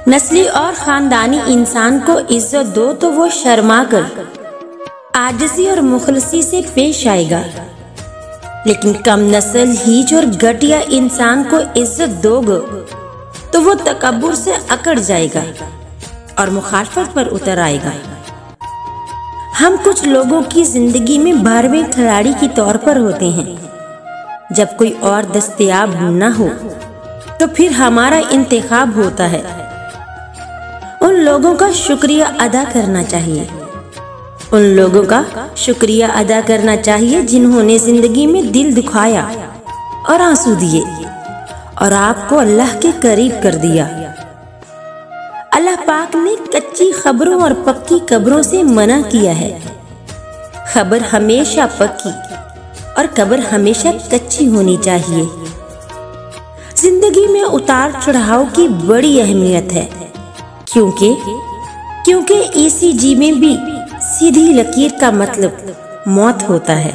नस्ली और खानदानी इंसान को इज्जत दो तो वो शर्मा कर आजिज़ी और मुखलसी से पेश आएगा, लेकिन कम नस्ल हीच और घटिया इंसान को इज्जत दोगे तो वो तकब्बुर से अकड़ जाएगा और मुखालफत पर उतर आएगा। हम कुछ लोगों की जिंदगी में 12वें खिलाड़ी के तौर पर होते हैं। जब कोई और दस्तयाब न हो तो फिर हमारा इंतखाब होता है। उन लोगों का शुक्रिया अदा करना चाहिए, उन लोगों का शुक्रिया अदा करना चाहिए जिन्होंने जिंदगी में दिल दुखाया और आंसू दिए और आपको अल्लाह के करीब कर दिया। अल्लाह पाक ने कच्ची खबरों और पक्की कब्रों से मना किया है। खबर हमेशा पक्की और कब्र हमेशा कच्ची होनी चाहिए। जिंदगी में उतार चढ़ाव की बड़ी अहमियत है, क्योंकि ECG में भी सीधी लकीर का मतलब मौत होता है।